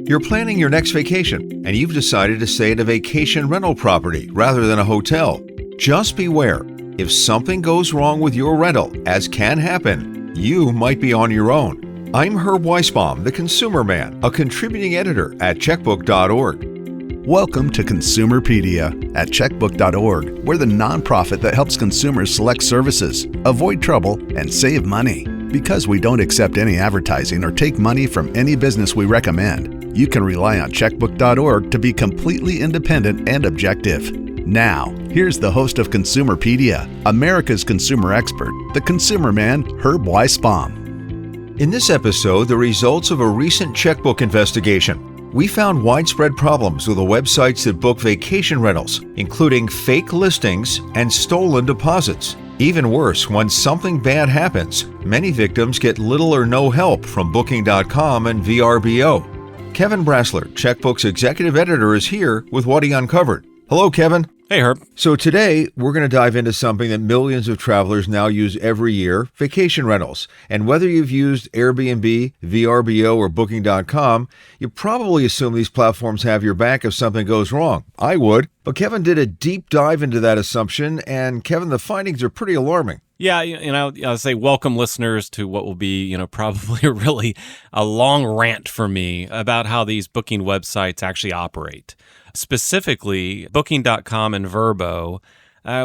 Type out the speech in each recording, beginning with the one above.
You're planning your next vacation, and you've decided to stay at a vacation rental property rather than a hotel. Just beware, if something goes wrong with your rental, as can happen, you might be on your own. I'm Herb Weisbaum, the Consumer Man, a contributing editor at Checkbook.org. Welcome to Consumerpedia at Checkbook.org. We're the nonprofit that helps consumers select services, avoid trouble, and save money. Because we don't accept any advertising or take money from any business we recommend, you can rely on Checkbook.org to be completely independent and objective. Now, here's the host of Consumerpedia, America's consumer expert, the Consumer Man, Herb Weisbaum. In this episode, the results of a recent Checkbook investigation. We found widespread problems with the websites that book vacation rentals, including fake listings and stolen deposits. Even worse, when something bad happens, many victims get little or no help from Booking.com and Vrbo. Kevin Brassler, Checkbook's executive editor, is here with what he uncovered. Hello, Kevin. Hey, Herb. So today, we're going to dive into something that millions of travelers now use every year, vacation rentals. And whether you've used Airbnb, Vrbo, or Booking.com, you probably assume these platforms have your back if something goes wrong. I would. But Kevin did a deep dive into that assumption, and Kevin, the findings are pretty alarming. Yeah, I'll say welcome listeners to what will be, probably a long rant for me about how these booking websites actually operate. Specifically, Booking.com and Vrbo,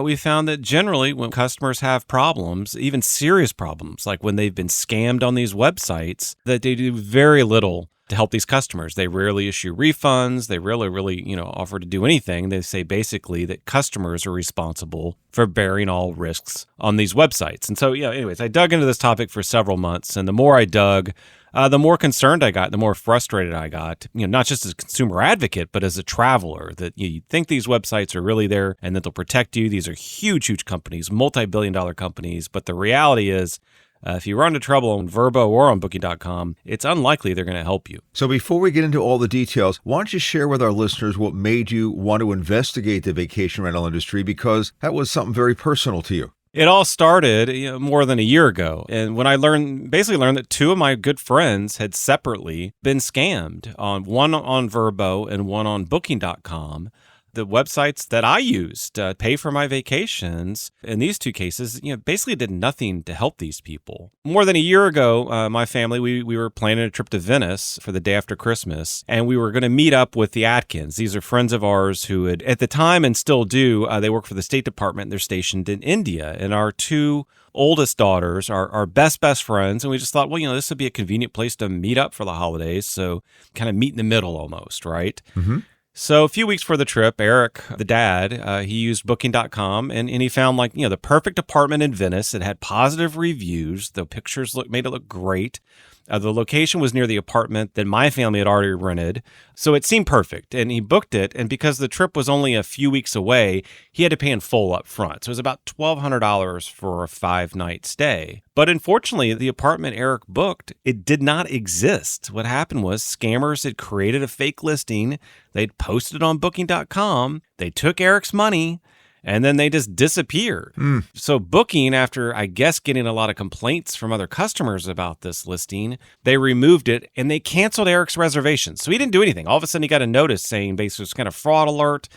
we found that generally when customers have problems, even serious problems, like when they've been scammed on these websites, that they do very little to help these customers. They rarely issue refunds. They really, offer to do anything. They say basically that customers are responsible for bearing all risks on these websites. And so, anyways, I dug into this topic for several months, and the more I dug, the more concerned I got, the more frustrated I got, not just as a consumer advocate, but as a traveler, that you think these websites are really there and that they'll protect you. These are huge companies, multi-billion-dollar companies. But the reality is, if you run into trouble on Vrbo or on Booking.com, it's unlikely they're going to help you. So before we get into all the details, why don't you share with our listeners what made you want to investigate the vacation rental industry, because that was something very personal to you. It all started more than a year ago. And when I learned that two of my good friends had separately been scammed, one on Vrbo and one on Booking.com. The websites that I used to pay for my vacations in these two cases, basically did nothing to help these people. More than a year ago, my family, we were planning a trip to Venice for the day after Christmas, and we were going to meet up with the Atkins. These are friends of ours who had, at the time and still do, they work for the State Department. They're stationed in India, and our two oldest daughters are our best friends, and we just thought, this would be a convenient place to meet up for the holidays, so kind of meet in the middle almost, right? Mm-hmm. So a few weeks before the trip, Eric, the dad, he used Booking.com, and he found the perfect apartment in Venice. It had positive reviews. The pictures made it look great. The location was near the apartment that my family had already rented, so it seemed perfect. And he booked it, and because the trip was only a few weeks away, he had to pay in full up front. So it was about $1,200 for a 5-night stay. But unfortunately, the apartment Eric booked, it did not exist. What happened was scammers had created a fake listing. They'd posted it on Booking.com. They took Eric's money, and then they just disappeared. So Booking, after, I guess, getting a lot of complaints from other customers about this listing, they removed it and they canceled Eric's reservation. So he didn't do anything. All of a sudden, he got a notice saying basically it's kind of fraud alert.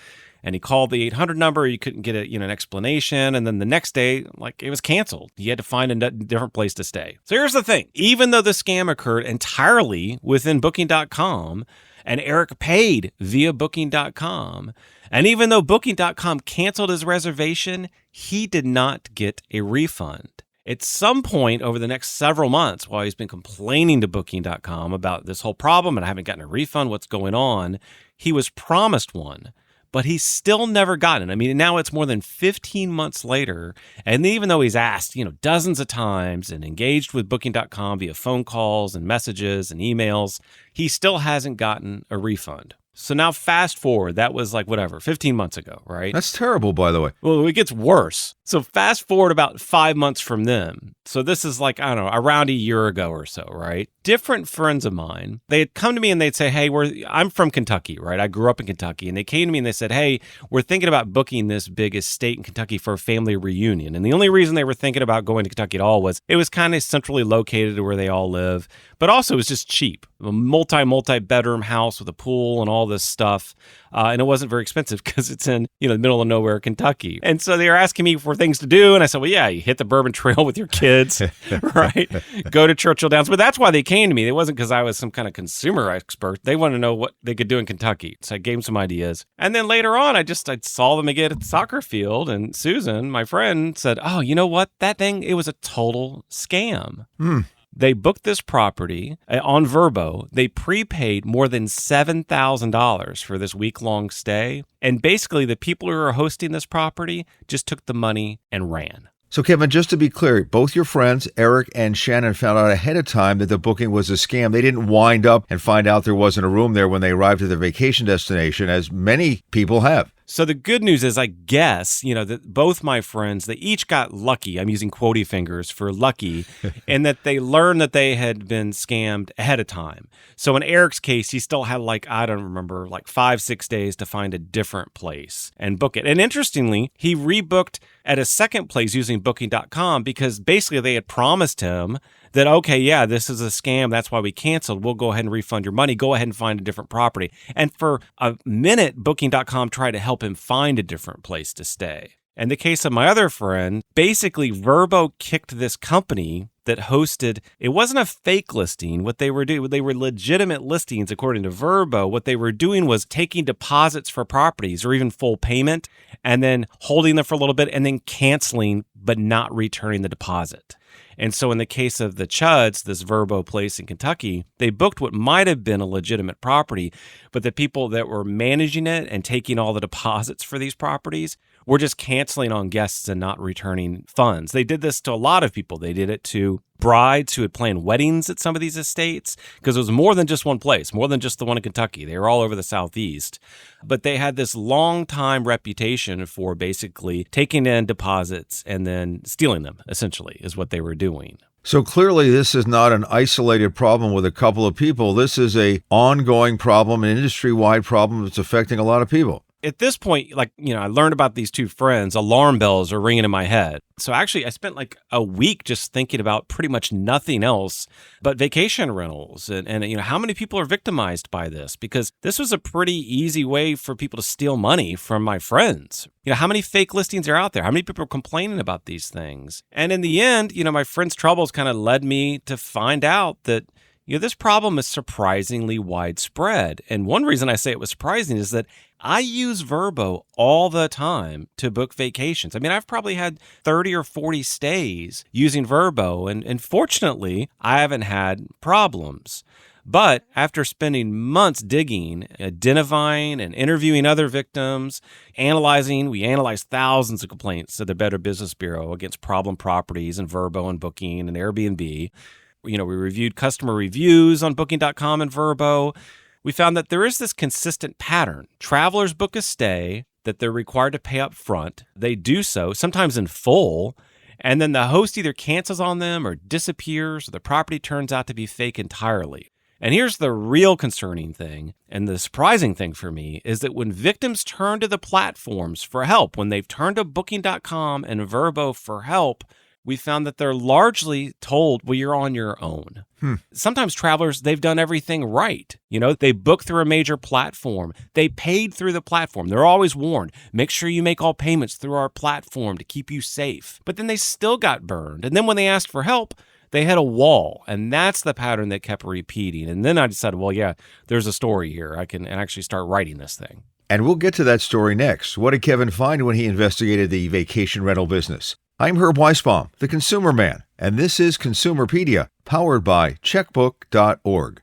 And he called the 800 number. You couldn't get an explanation. And then the next day, it was canceled. He had to find a different place to stay. So here's the thing. Even though the scam occurred entirely within Booking.com, and Eric paid via Booking.com, and even though Booking.com canceled his reservation, he did not get a refund. At some point over the next several months, while he's been complaining to Booking.com about this whole problem and I haven't gotten a refund, what's going on, he was promised one, but he's still never gotten it. Now it's more than 15 months later, and even though he's asked, dozens of times and engaged with Booking.com via phone calls and messages and emails, he still hasn't gotten a refund. So now fast forward, that was 15 months ago, right? That's terrible, by the way. Well, it gets worse. So fast forward about 5 months from then. So this is around a year ago or so, right? different friends of mine, they'd come to me and they'd say, hey, I'm from Kentucky, right? I grew up in Kentucky. And they came to me and they said, hey, we're thinking about booking this big estate in Kentucky for a family reunion. And the only reason they were thinking about going to Kentucky at all was it was kind of centrally located where they all live, but also it was just cheap. A multi-bedroom house with a pool and all this stuff. And it wasn't very expensive because it's in, the middle of nowhere, Kentucky. And so they were asking me for things to do. And I said, well, yeah, you hit the Bourbon Trail with your kids, right? Go to Churchill Downs. But that's why they came to me. It wasn't because I was some kind of consumer expert. They wanted to know what they could do in Kentucky. So I gave them some ideas. And then later on, I saw them again at the soccer field. And Susan, my friend, said, oh, you know what? That thing, it was a total scam. They booked this property on Vrbo. They prepaid more than $7,000 for this week-long stay. And basically, the people who were hosting this property just took the money and ran. So, Kevin, just to be clear, both your friends, Eric and Shannon, found out ahead of time that the booking was a scam. They didn't wind up and find out there wasn't a room there when they arrived at their vacation destination, as many people have. So the good news is, I guess, that both my friends, they each got lucky. I'm using quotey fingers for lucky, and that they learned that they had been scammed ahead of time. So in Eric's case, he still had 5-6 days to find a different place and book it. And interestingly, he rebooked at a second place using Booking.com because basically they had promised him that, okay, yeah, this is a scam. That's why we canceled. We'll go ahead and refund your money. Go ahead and find a different property. And for a minute, Booking.com tried to help him find a different place to stay. In the case of my other friend, basically Vrbo kicked this company that hosted, it wasn't a fake listing. What they were doing, they were legitimate listings according to Vrbo. What they were doing was taking deposits for properties or even full payment and then holding them for a little bit and then canceling but not returning the deposit. And so in the case of the Chuds, this Vrbo place in Kentucky, they booked what might have been a legitimate property, but the people that were managing it and taking all the deposits for these properties were just canceling on guests and not returning funds. They did this to a lot of people. They did it to brides who had planned weddings at some of these estates because it was more than just one place, more than just the one in Kentucky. They were all over the Southeast. But they had this long time reputation for basically taking in deposits and then stealing them, essentially, is what they were doing. So clearly this is not an isolated problem with a couple of people. This is an ongoing problem, an industry-wide problem that's affecting a lot of people. At this point, I learned about these two friends, alarm bells are ringing in my head. So actually, I spent a week just thinking about pretty much nothing else but vacation rentals and how many people are victimized by this, because this was a pretty easy way for people to steal money from my friends. How many fake listings are out there? How many people are complaining about these things? And in the end, my friend's troubles kind of led me to find out that this problem is surprisingly widespread. And one reason I say it was surprising is that I use Vrbo all the time to book vacations. I mean, I've probably had 30 or 40 stays using Vrbo, and fortunately, I haven't had problems. But after spending months digging, identifying and interviewing other victims, we analyzed thousands of complaints to the Better Business Bureau against problem properties in Vrbo and Booking and Airbnb. We reviewed customer reviews on Booking.com and Vrbo. We found that there is this consistent pattern. Travelers book a stay that they're required to pay up front. They do so, sometimes in full, and then the host either cancels on them or disappears, or the property turns out to be fake entirely. And here's the real concerning thing, and the surprising thing for me, is that when victims turn to the platforms for help, when they've turned to Booking.com and Vrbo for help, we found that they're largely told, well, you're on your own. Sometimes travelers, they've done everything right. They book through a major platform. They paid through the platform. They're always warned, make sure you make all payments through our platform to keep you safe. But then they still got burned. And then when they asked for help, they had a wall. And that's the pattern that kept repeating. And then I decided, well, yeah, there's a story here. I can actually start writing this thing. And we'll get to that story next. What did Kevin find when he investigated the vacation rental business? I'm Herb Weisbaum, the Consumer Man, and this is Consumerpedia, powered by Checkbook.org.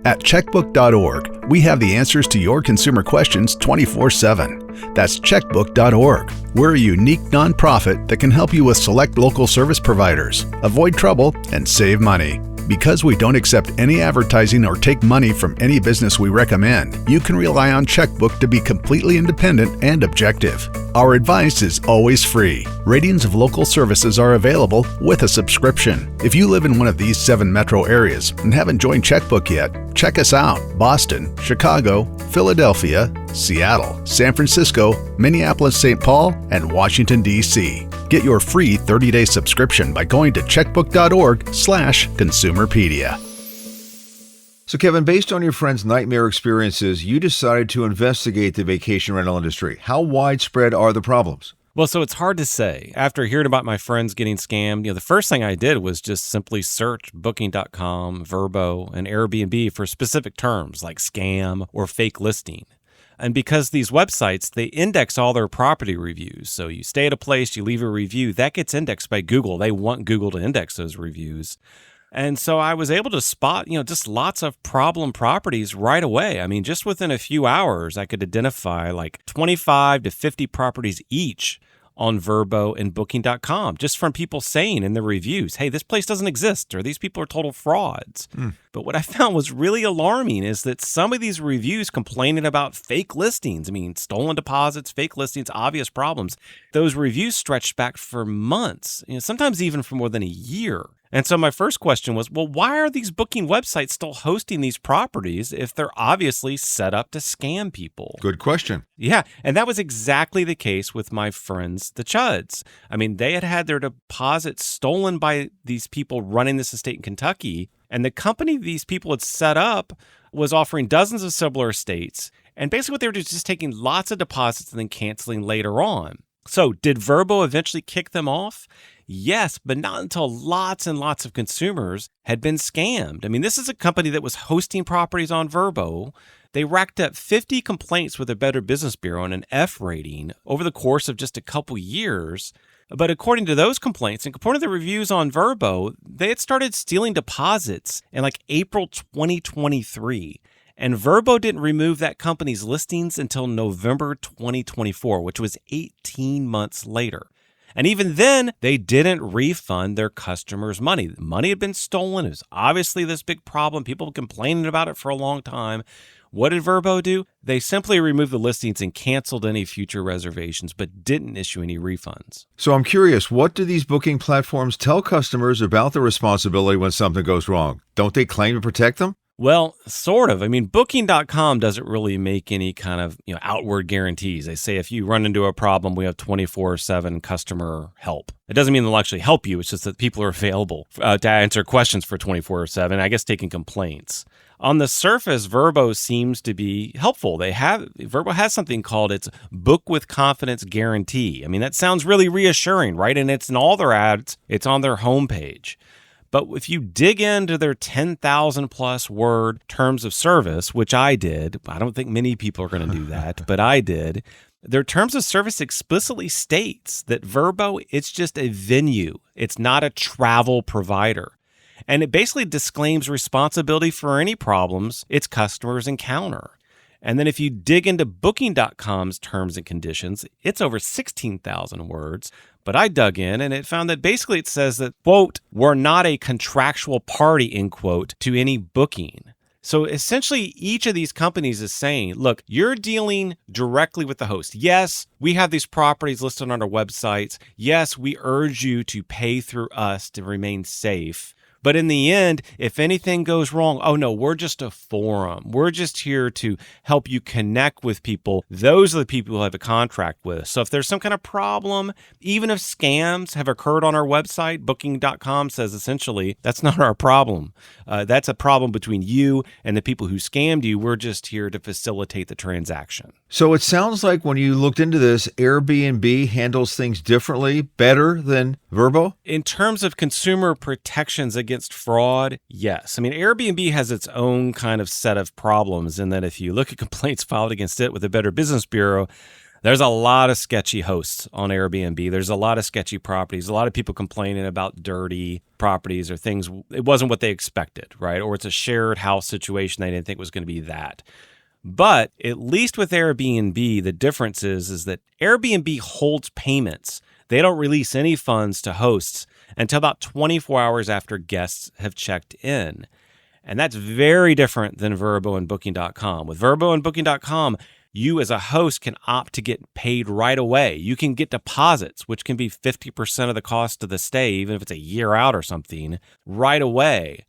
At Checkbook.org, we have the answers to your consumer questions 24/7. That's Checkbook.org. We're a unique nonprofit that can help you with select local service providers, avoid trouble, and save money. Because we don't accept any advertising or take money from any business we recommend, you can rely on Checkbook to be completely independent and objective. Our advice is always free. Ratings of local services are available with a subscription. If you live in one of these 7 metro areas and haven't joined Checkbook yet, check us out: Boston, Chicago, Philadelphia, Seattle, San Francisco, Minneapolis, St. Paul, and Washington, D.C. Get your free 30-day subscription by going to checkbook.org/consumerpedia. So, Kevin, based on your friend's nightmare experiences, you decided to investigate the vacation rental industry. How widespread are the problems? Well, so it's hard to say. After hearing about my friends getting scammed, the first thing I did was just simply search Booking.com, Vrbo, and Airbnb for specific terms like scam or fake listing. And because these websites, they index all their property reviews. So you stay at a place, you leave a review, that gets indexed by Google. They want Google to index those reviews. And so I was able to spot, just lots of problem properties right away. I mean, just within a few hours, I could identify like 25 to 50 properties each on Vrbo and Booking.com, just from people saying in the reviews, hey, this place doesn't exist, or these people are total frauds. But what I found was really alarming is that some of these reviews complaining about fake listings, stolen deposits, fake listings, obvious problems, those reviews stretched back for months, sometimes even for more than a year. And so my first question was, well, why are these booking websites still hosting these properties if they're obviously set up to scam people? Good question. Yeah, and that was exactly the case with my friends, the Chuds. They had their deposits stolen by these people running this estate in Kentucky, and the company these people had set up was offering dozens of similar estates, and basically what they were doing is just taking lots of deposits and then canceling later on. So did Vrbo eventually kick them off? Yes, but not until lots and lots of consumers had been scammed. This is a company that was hosting properties on Vrbo. They racked up 50 complaints with the Better Business Bureau and an F rating over the course of just a couple years. But according to those complaints and according to the reviews on Vrbo, they had started stealing deposits in April 2023. And Vrbo didn't remove that company's listings until November 2024, which was 18 months later. And even then, they didn't refund their customers' money. The money had been stolen. It was obviously this big problem. People complaining about it for a long time. What did Vrbo do? They simply removed the listings and canceled any future reservations, but didn't issue any refunds. So I'm curious, what do these booking platforms tell customers about the responsibility when something goes wrong? Don't they claim to protect them? Well, sort of. Booking.com doesn't really make any kind of outward guarantees. They say if you run into a problem, we have 24/7 customer help. It doesn't mean they'll actually help you. It's just that people are available to answer questions for 24/7, I guess taking complaints. On the surface, Vrbo seems to be helpful. Vrbo has something called its Book with Confidence Guarantee. That sounds really reassuring, right? And it's in all their ads. It's on their homepage. But if you dig into their 10,000 plus word terms of service, which I did, I don't think many people are going to do that, but I did. Their terms of service explicitly states that Vrbo, it's just a venue. It's not a travel provider. And it basically disclaims responsibility for any problems its customers encounter. And then if you dig into Booking.com's terms and conditions, it's over 16,000 words. But I dug in and it found that basically it says that, quote, we're not a contractual party, end quote, to any booking. So essentially, each of these companies is saying, look, you're dealing directly with the host. Yes, we have these properties listed on our websites. Yes, we urge you to pay through us to remain safe. But in the end, if anything goes wrong, oh no, we're just a forum. We're just here to help you connect with people. Those are the people who have a contract with. So if there's some kind of problem, even if scams have occurred on our website, Booking.com says essentially, that's not our problem. That's a problem between you and the people who scammed you. We're just here to facilitate the transaction. So it sounds like when you looked into this, Airbnb handles things differently, better than Vrbo? In terms of consumer protections against fraud, yes. Airbnb has its own kind of set of problems in that if you look at complaints filed against it with the Better Business Bureau, there's a lot of sketchy hosts on Airbnb. There's a lot of sketchy properties, a lot of people complaining about dirty properties or things. It wasn't what they expected, right? Or it's a shared house situation they didn't think was going to be that. But at least with Airbnb, the difference is that Airbnb holds payments. They don't release any funds to hosts until about 24 hours after guests have checked in. And that's very different than Vrbo and Booking.com. With Vrbo and Booking.com, you as a host can opt to get paid right away. You can get deposits, which can be 50% of the cost of the stay, even if it's a year out or something, right away.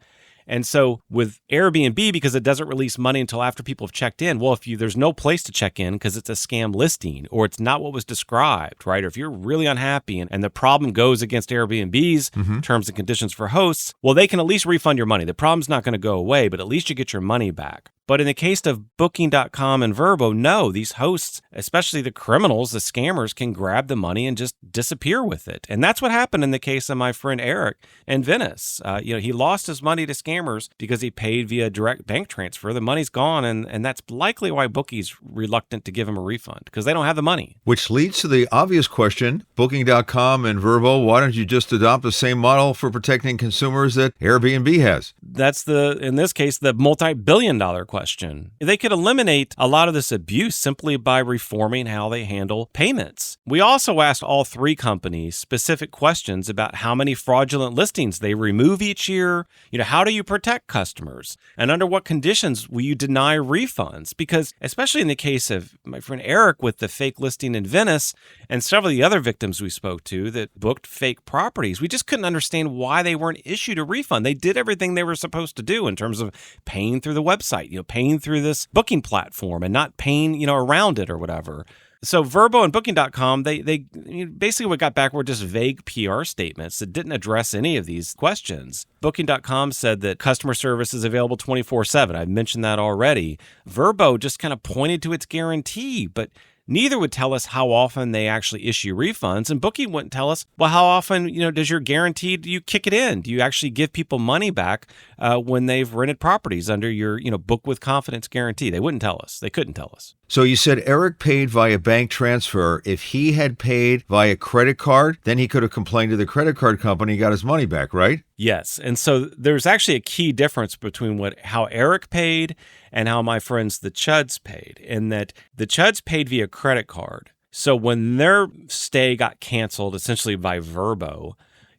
And so with Airbnb, because it doesn't release money until after people have checked in, well, there's no place to check in because it's a scam listing or it's not what was described, right? Or if you're really unhappy and the problem goes against Airbnb's terms and conditions for hosts, well, they can at least refund your money. The problem's not going to go away, but at least you get your money back. But in the case of Booking.com and Vrbo, no, these hosts, especially the criminals, the scammers, can grab the money and just disappear with it. And that's what happened in the case of my friend Eric in Venice. He lost his money to scammers because he paid via direct bank transfer. The money's gone, and that's likely why Bookie's reluctant to give him a refund, because they don't have the money. Which leads to the obvious question, Booking.com and Vrbo, why don't you just adopt the same model for protecting consumers that Airbnb has? That's in this case, the multi-billion-dollar question. They could eliminate a lot of this abuse simply by reforming how they handle payments. We also asked all three companies specific questions about how many fraudulent listings they remove each year. How do you protect customers? And under what conditions will you deny refunds? Because especially in the case of my friend Eric with the fake listing in Venice and several of the other victims we spoke to that booked fake properties, we just couldn't understand why they weren't issued a refund. They did everything they were supposed to do in terms of paying through the website, paying through this booking platform and not paying, around it or whatever. So Vrbo and Booking.com, they basically what got back were just vague PR statements that didn't address any of these questions. Booking.com said that customer service is available 24/7. I've mentioned that already. Vrbo just kind of pointed to its guarantee, but neither would tell us how often they actually issue refunds, and Booking wouldn't tell us, well, how often, does your guarantee, do you kick it in? Do you actually give people money back when they've rented properties under your, book with confidence guarantee? They wouldn't tell us. They couldn't tell us. So you said Eric paid via bank transfer. If he had paid via credit card, then he could have complained to the credit card company, got his money back, right? Yes. And so there's actually a key difference between how Eric paid and how my friends, the Chuds, paid, in that the Chuds paid via credit card. So when their stay got canceled, essentially by Vrbo,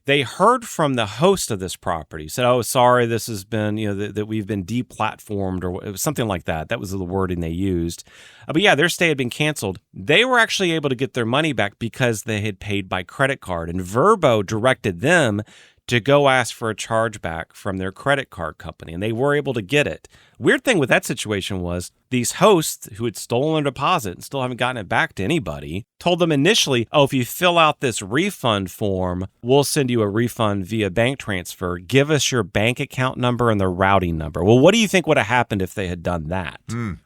they heard from the host of this property, said, oh, sorry, this has been, that we've been deplatformed, or it was something like that. That was the wording they used. But yeah, their stay had been canceled. They were actually able to get their money back because they had paid by credit card. And Vrbo directed them to go ask for a chargeback from their credit card company, and they were able to get it. Weird thing with that situation was these hosts who had stolen a deposit and still haven't gotten it back to anybody told them initially, oh, if you fill out this refund form, we'll send you a refund via bank transfer. Give us your bank account number and the routing number. Well, what do you think would have happened if they had done that?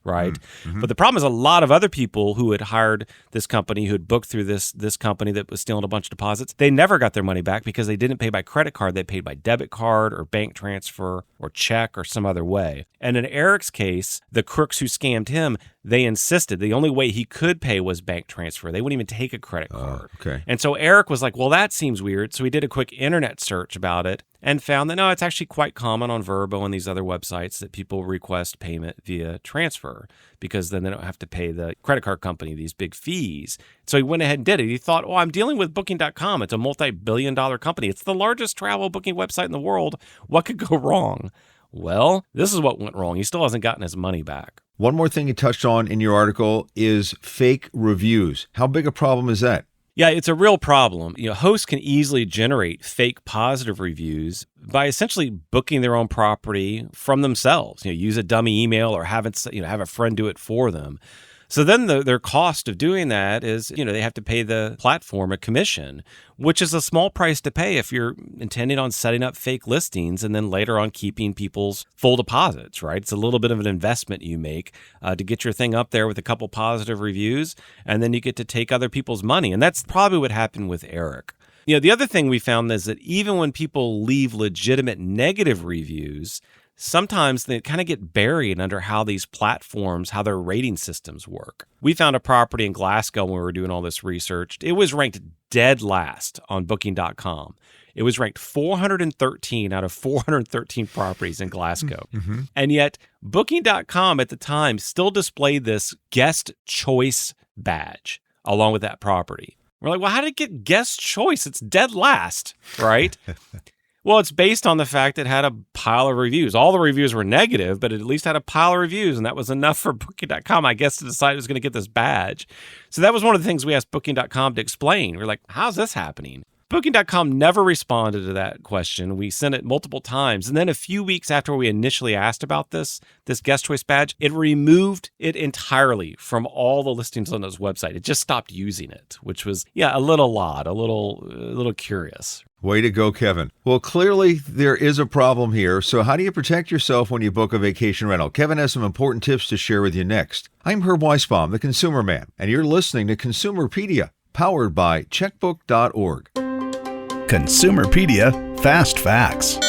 Right? But the problem is a lot of other people who had hired this company, who had booked through this company that was stealing a bunch of deposits, they never got their money back because they didn't pay by credit card. They paid by debit card or bank transfer or check or some other way. And in Eric's case, the crooks who scammed him, they insisted the only way he could pay was bank transfer. They wouldn't even take a credit card. Okay. And so Eric was like, well, that seems weird. So he did a quick internet search about it and found that, no, it's actually quite common on Vrbo and these other websites that people request payment via transfer because then they don't have to pay the credit card company these big fees. So he went ahead and did it. He thought, well, I'm dealing with Booking.com. It's a multi-billion-dollar company. It's the largest travel booking website in the world. What could go wrong? Well, this is what went wrong. He still hasn't gotten his money back. One more thing you touched on in your article is fake reviews. How big a problem is that? Yeah, it's a real problem. Hosts can easily generate fake positive reviews by essentially booking their own property from themselves. Use a dummy email or have a friend do it for them. So then their cost of doing that is, they have to pay the platform a commission, which is a small price to pay if you're intending on setting up fake listings and then later on keeping people's full deposits, right? It's a little bit of an investment you make to get your thing up there with a couple positive reviews, and then you get to take other people's money. And that's probably what happened with Eric. The other thing we found is that even when people leave legitimate negative reviews, sometimes they kind of get buried under how these platforms, how their rating systems work. We found a property in Glasgow when we were doing all this research. It was ranked dead last on Booking.com. It was ranked 413 out of 413 properties in Glasgow. And yet Booking.com at the time still displayed this guest choice badge along with that property. We're like, well, how did it get guest choice? It's dead last, right? Well, it's based on the fact it had a pile of reviews. All the reviews were negative, but it at least had a pile of reviews, and that was enough for Booking.com, I guess, to decide it was going to get this badge. So that was one of the things we asked Booking.com to explain. We're like, how's this happening? Booking.com never responded to that question. We sent it multiple times. And then a few weeks after we initially asked about this guest choice badge, it removed it entirely from all the listings on its website. It just stopped using it, which was, a little odd, a little curious. Way to go, Kevin. Well, clearly there is a problem here. So how do you protect yourself when you book a vacation rental? Kevin has some important tips to share with you next. I'm Herb Weisbaum, the Consumer Man, and you're listening to Consumerpedia, powered by Checkbook.org. Consumerpedia Fast Facts.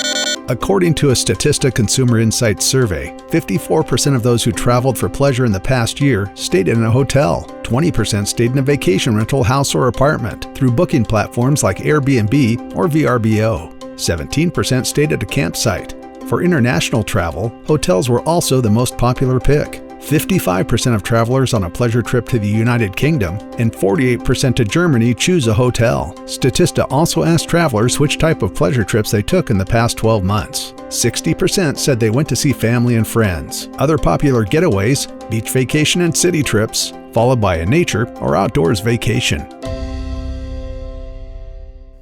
According to a Statista Consumer Insights survey, 54% of those who traveled for pleasure in the past year stayed in a hotel. 20% stayed in a vacation rental house or apartment through booking platforms like Airbnb or Vrbo. 17% stayed at a campsite. For international travel, hotels were also the most popular pick. 55% of travelers on a pleasure trip to the United Kingdom and 48% to Germany choose a hotel. Statista also asked travelers which type of pleasure trips they took in the past 12 months. 60% said they went to see family and friends. Other popular getaways, beach vacation and city trips, followed by a nature or outdoors vacation.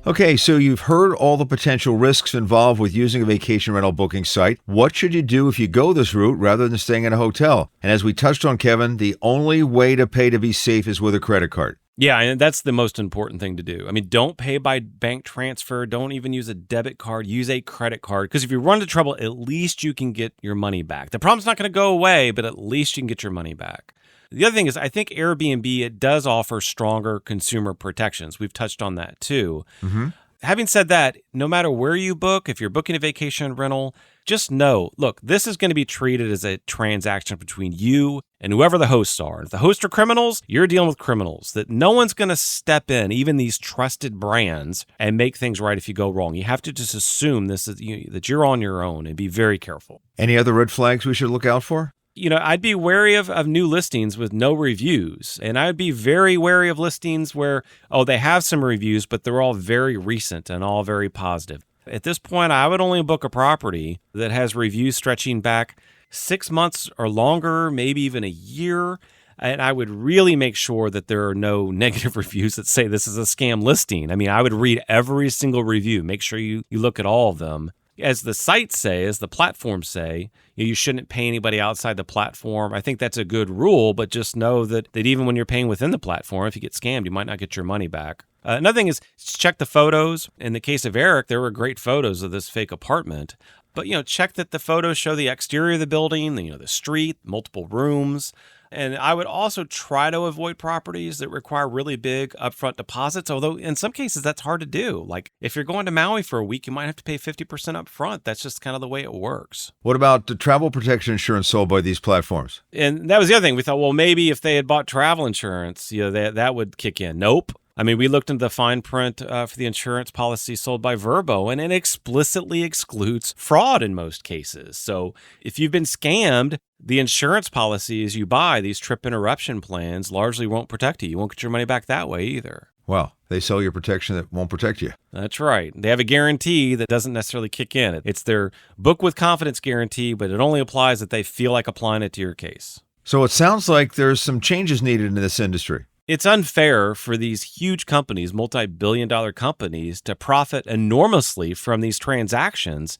Okay, so you've heard all the potential risks involved with using a vacation rental booking site. What should you do if you go this route rather than staying in a hotel? And as we touched on, Kevin, the only way to pay to be safe is with a credit card. Yeah, and that's the most important thing to do. I mean, don't pay by bank transfer. Don't even use a debit card. Use a credit card. Because if you run into trouble, at least you can get your money back. The problem's not going to go away, but at least you can get your money back. The other thing is, I think Airbnb, it does offer stronger consumer protections. We've touched on that too. Mm-hmm. Having said that, no matter where you book, if you're booking a vacation rental, just know, look, this is going to be treated as a transaction between you and whoever the hosts are. If the hosts are criminals, you're dealing with criminals. That no one's going to step in, even these trusted brands, and make things right if you go wrong. You have to just assume that you're on your own and be very careful. Any other red flags we should look out for? I'd be wary of new listings with no reviews. And I'd be very wary of listings where, they have some reviews, but they're all very recent and all very positive. At this point, I would only book a property that has reviews stretching back 6 months or longer, maybe even a year. And I would really make sure that there are no negative reviews that say this is a scam listing. I mean, I would read every single review. Make sure you look at all of them. As the sites say, as the platforms say, you shouldn't pay anybody outside the platform. I think that's a good rule, but just know that even when you're paying within the platform, if you get scammed, you might not get your money back. Another thing is check the photos. In the case of Eric, there were great photos of this fake apartment. But, check that the photos show the exterior of the building, the street, multiple rooms. And I would also try to avoid properties that require really big upfront deposits, although in some cases that's hard to do. Like if you're going to Maui for a week, you might have to pay 50% up front. That's just kind of the way it works. What about the travel protection insurance sold by these platforms? And that was the other thing. We thought, well, maybe if they had bought travel insurance, that would kick in. Nope. I mean, we looked into the fine print for the insurance policy sold by Vrbo, and it explicitly excludes fraud in most cases. So if you've been scammed, the insurance policies you buy, these trip interruption plans, largely won't protect you. You won't get your money back that way either. Well, they sell you protection that won't protect you. That's right. They have a guarantee that doesn't necessarily kick in. It's their book with confidence guarantee, but it only applies if they feel like applying it to your case. So it sounds like there's some changes needed in this industry. It's unfair for these huge companies, multi-billion-dollar companies, to profit enormously from these transactions.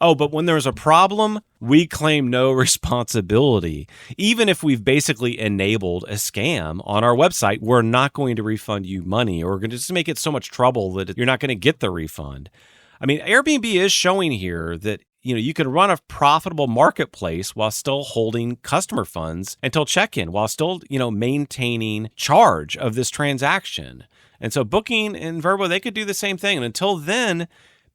Oh, but when there's a problem, we claim no responsibility. Even if we've basically enabled a scam on our website, we're not going to refund you money, or we're going to just make it so much trouble that you're not going to get the refund. I mean, Airbnb is showing here that you can run a profitable marketplace while still holding customer funds until check-in, while still, maintaining charge of this transaction. And so Booking and Vrbo, they could do the same thing. And until then,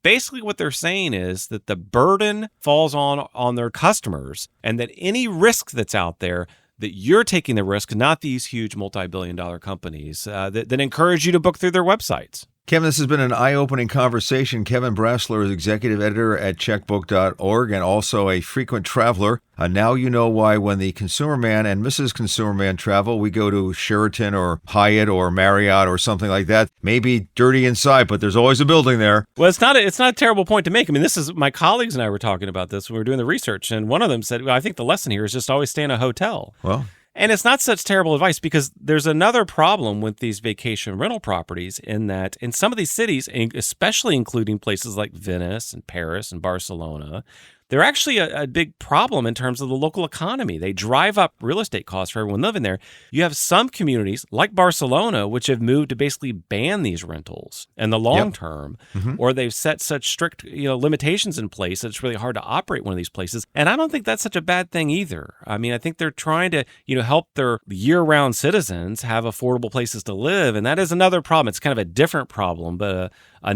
basically what they're saying is that the burden falls on their customers, and that any risk that's out there, that you're taking the risk, not these huge multi-billion-dollar companies that encourage you to book through their websites. Kevin, this has been an eye-opening conversation. Kevin Brassler is executive editor at Checkbook.org and also a frequent traveler. Now you know why when the Consumer Man and Mrs. Consumer Man travel, we go to Sheraton or Hyatt or Marriott or something like that. Maybe dirty inside, but there's always a building there. Well, it's not a terrible point to make. I mean, this is my colleagues and I were talking about this when we were doing the research, and one of them said, well, I think the lesson here is just always stay in a hotel. Well, and it's not such terrible advice because there's another problem with these vacation rental properties in that in some of these cities, especially including places like Venice and Paris and Barcelona, they're actually a big problem in terms of the local economy. They drive up real estate costs for everyone living there. You have some communities like Barcelona, which have moved to basically ban these rentals in the long term, or they've set such strict limitations in place that it's really hard to operate one of these places. And I don't think that's such a bad thing either. I mean, I think they're trying to help their year-round citizens have affordable places to live, and that is another problem. It's kind of a different problem, but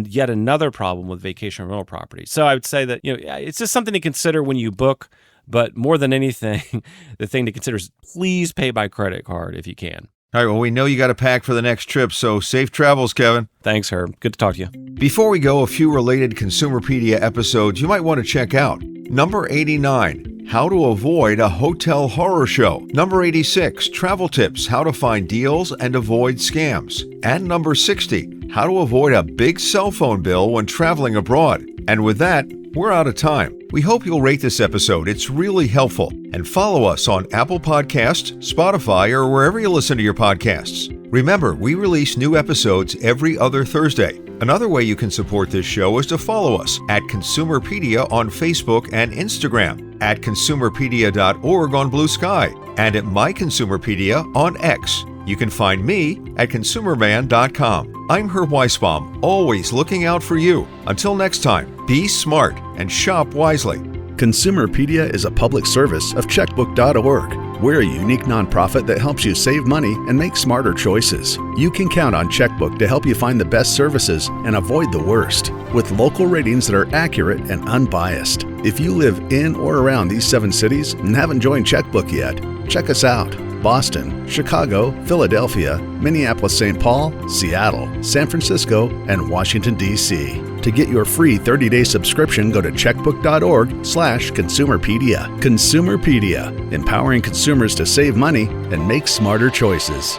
yet another problem with vacation rental properties. So I would say that it's just something to consider when you book, but more than anything, the thing to consider is please pay by credit card if you can. All right, well, we know you got to pack for the next trip, so safe travels, Kevin. Thanks, Herb. Good to talk to you. Before we go, a few related Consumerpedia episodes you might want to check out. Number 89, How to Avoid a Hotel Horror Show. Number 86, Travel Tips, How to Find Deals and Avoid Scams. And number 60, How to Avoid a Big Cell Phone Bill When Traveling Abroad. And with that, we're out of time. We hope you'll rate this episode. It's really helpful. And follow us on Apple Podcasts, Spotify, or wherever you listen to your podcasts. Remember, we release new episodes every other Thursday. Another way you can support this show is to follow us at Consumerpedia on Facebook and Instagram, at Consumerpedia.org on Blue Sky, and at My Consumerpedia on X. You can find me at consumerman.com. I'm Herb Weisbaum, always looking out for you. Until next time, be smart and shop wisely. Consumerpedia is a public service of Checkbook.org. We're a unique nonprofit that helps you save money and make smarter choices. You can count on Checkbook to help you find the best services and avoid the worst, with local ratings that are accurate and unbiased. If you live in or around these 7 cities and haven't joined Checkbook yet, check us out. Boston, Chicago, Philadelphia, Minneapolis-St. Paul, Seattle, San Francisco, and Washington, D.C. To get your free 30-day subscription, go to checkbook.org/Consumerpedia. Consumerpedia, empowering consumers to save money and make smarter choices.